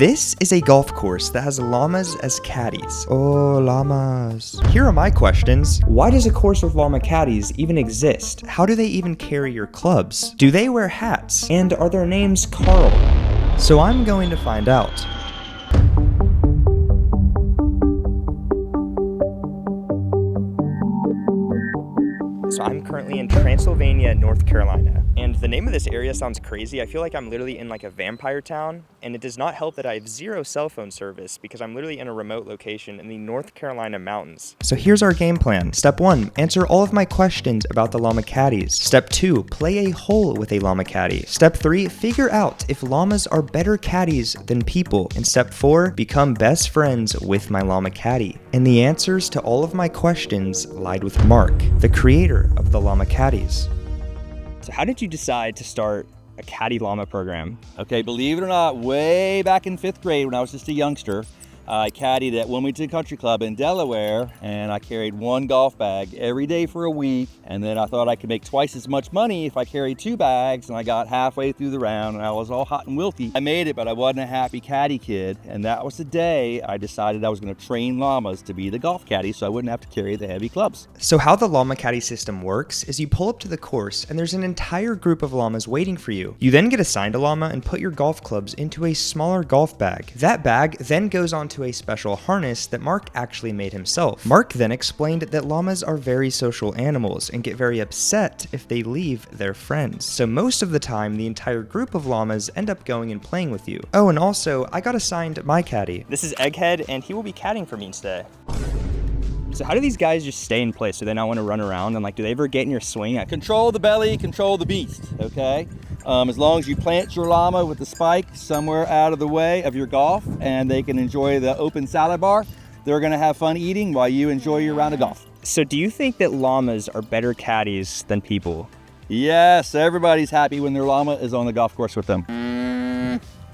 This is a golf course that has llamas as caddies. Oh, llamas. Here are my questions. Why does a course with llama caddies even exist? How do they even carry your clubs? Do they wear hats? And are their names Carl? So I'm going to find out. So I'm currently in Transylvania, North Carolina, and the name of this area sounds crazy. I feel like I'm literally in like a vampire town, and it does not help that I have zero cell phone service because I'm literally in a remote location in the North Carolina mountains. So here's our game plan. Step 1, answer all of my questions about the llama caddies. Step 2, play a hole with a llama caddy. Step 3, figure out if llamas are better caddies than people. And step 4, become best friends with my llama caddy. And the answers to all of my questions lied with Mark, the creator of the Llama Caddies. So how did you decide to start a caddy llama program? Okay, believe it or not, way back in 5th grade when I was just a youngster, I caddied at Wilmington Country Club in Delaware, and I carried 1 golf bag every day for a week. And then I thought I could make twice as much money if I carried 2 bags, and I got halfway through the round and I was all hot and wilty. I made it, but I wasn't a happy caddy kid, and that was the day I decided I was going to train llamas to be the golf caddy so I wouldn't have to carry the heavy clubs. So how the llama caddy system works is you pull up to the course and there's an entire group of llamas waiting for you. You then get assigned a llama and put your golf clubs into a smaller golf bag. That bag then goes onto a special harness that Mark actually made himself. Mark then explained that llamas are very social animals and get very upset if they leave their friends. So most of the time, the entire group of llamas end up going and playing with you. Oh, and also, I got assigned my caddy. This is Egghead, and he will be caddying for me today. So how do these guys just stay in place? Do they not want to run around? And like, do they ever get in your swing? Control the belly, control the beast, okay? As long as you plant your llama with the spike somewhere out of the way of your golf and they can enjoy the open salad bar, they're gonna have fun eating while you enjoy your round of golf. So do you think that llamas are better caddies than people? Yes, everybody's happy when their llama is on the golf course with them.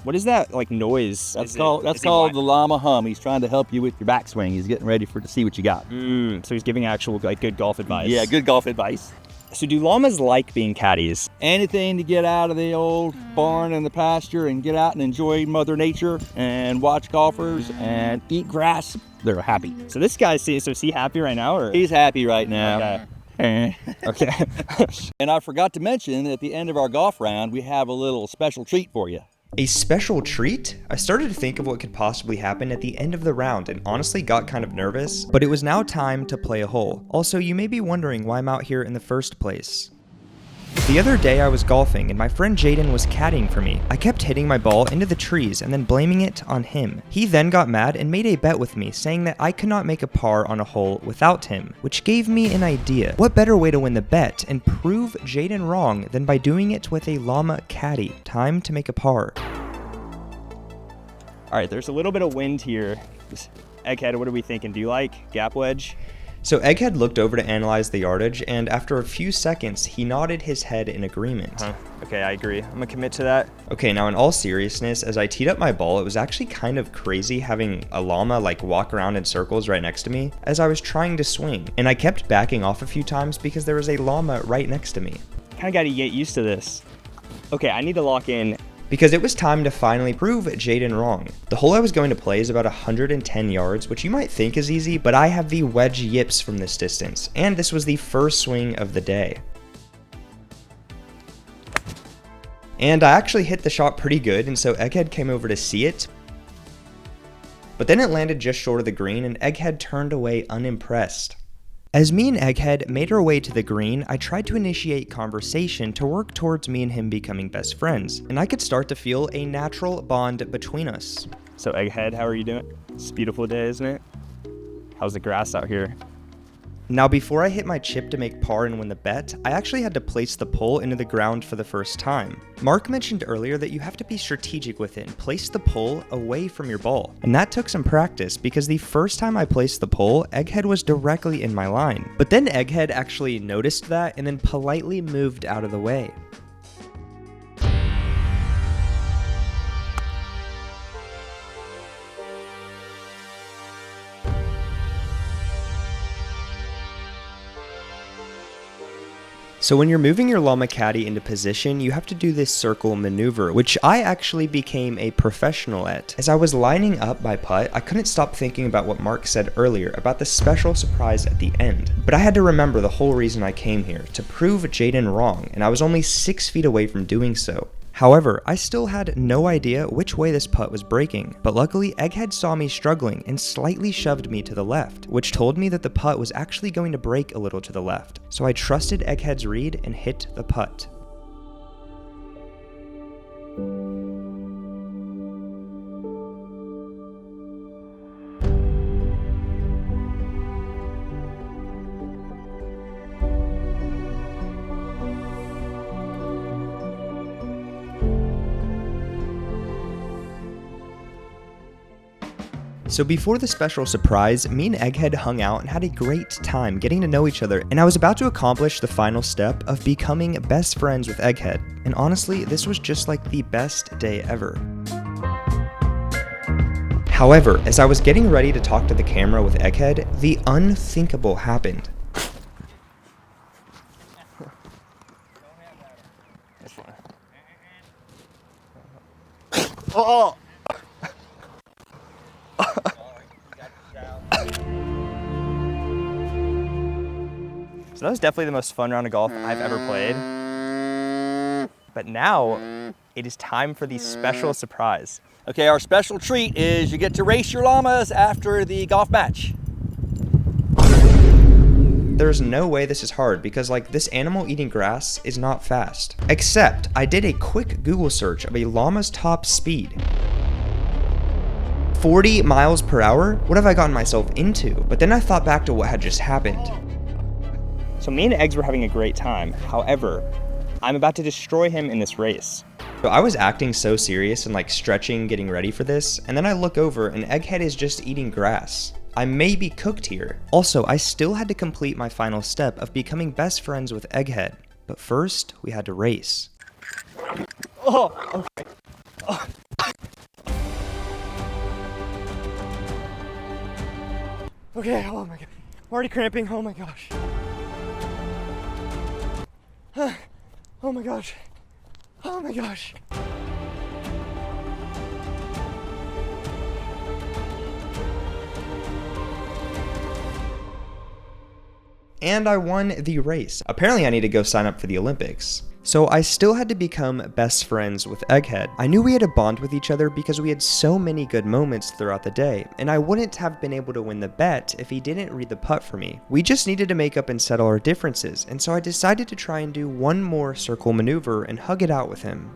What is that like noise? That's called the llama hum. He's trying to help you with your backswing. He's getting ready to see what you got. So he's giving actual like good golf advice. Yeah, good golf advice. So do llamas like being caddies? Anything to get out of the old barn and the pasture and get out and enjoy Mother Nature and watch golfers and eat grass, they're happy. So this guy, so is he happy right now? Or? He's happy right now. Okay. Okay. And I forgot to mention, at the end of our golf round, we have a little special treat for you. A special treat? I started to think of what could possibly happen at the end of the round and honestly got kind of nervous, but it was now time to play a hole. Also, you may be wondering why I'm out here in the first place. The other day I was golfing and my friend Jaden was caddying for me. I kept hitting my ball into the trees and then blaming it on him. He then got mad and made a bet with me, saying that I could not make a par on a hole without him, which gave me an idea. What better way to win the bet and prove Jaden wrong than by doing it with a llama caddy? Time to make a par. Alright, there's a little bit of wind here. Egghead, what are we thinking? Do you like gap wedge? So Egghead looked over to analyze the yardage, and after a few seconds, he nodded his head in agreement. Okay, I agree. I'm gonna commit to that. Okay, now in all seriousness, as I teed up my ball, it was actually kind of crazy having a llama like walk around in circles right next to me as I was trying to swing. And I kept backing off a few times because there was a llama right next to me. Kinda gotta get used to this. Okay, I need to lock in, because it was time to finally prove Jaden wrong. The hole I was going to play is about 110 yards, which you might think is easy, but I have the wedge yips from this distance, and this was the first swing of the day. And I actually hit the shot pretty good, and so Egghead came over to see it, but then it landed just short of the green, and Egghead turned away unimpressed. As me and Egghead made our way to the green, I tried to initiate conversation to work towards me and him becoming best friends, and I could start to feel a natural bond between us. So Egghead, how are you doing? It's a beautiful day, isn't it? How's the grass out here? Now before I hit my chip to make par and win the bet, I actually had to place the pole into the ground for the first time. Mark mentioned earlier that you have to be strategic with it and place the pole away from your ball. And that took some practice because the first time I placed the pole, Egghead was directly in my line. But then Egghead actually noticed that and then politely moved out of the way. So when you're moving your Llama Caddy into position, you have to do this circle maneuver, which I actually became a professional at. As I was lining up my putt, I couldn't stop thinking about what Mark said earlier about the special surprise at the end. But I had to remember the whole reason I came here, to prove Jaden wrong, and I was only 6 feet away from doing so. However, I still had no idea which way this putt was breaking, but luckily Egghead saw me struggling and slightly shoved me to the left, which told me that the putt was actually going to break a little to the left. So I trusted Egghead's read and hit the putt. So before the special surprise, me and Egghead hung out and had a great time getting to know each other, and I was about to accomplish the final step of becoming best friends with Egghead. And honestly, this was just like the best day ever. However, as I was getting ready to talk to the camera with Egghead, the unthinkable happened. Oh! So that was definitely the most fun round of golf I've ever played. But now, it is time for the special surprise. Okay, our special treat is you get to race your llamas after the golf match. There's no way this is hard because this animal eating grass is not fast. Except, I did a quick Google search of a llama's top speed. 40 miles per hour? What have I gotten myself into? But then I thought back to what had just happened. So me and Eggs were having a great time. However, I'm about to destroy him in this race. So I was acting so serious and stretching, getting ready for this, and then I look over and Egghead is just eating grass. I may be cooked here. Also, I still had to complete my final step of becoming best friends with Egghead. But first, we had to race. Oh, okay. Oh. Okay, oh my god. I'm already cramping, oh my gosh. Oh my gosh. Oh my gosh. And I won the race. Apparently I need to go sign up for the Olympics. So I still had to become best friends with Egghead. I knew we had a bond with each other because we had so many good moments throughout the day, and I wouldn't have been able to win the bet if he didn't read the putt for me. We just needed to make up and settle our differences, and so I decided to try and do one more circle maneuver and hug it out with him.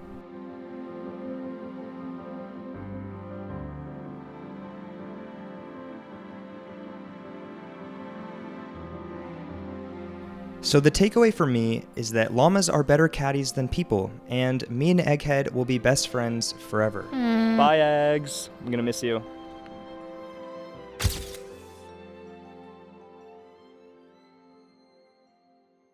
So the takeaway for me is that llamas are better caddies than people, and me and Egghead will be best friends forever. Bye, Eggs. I'm gonna miss you.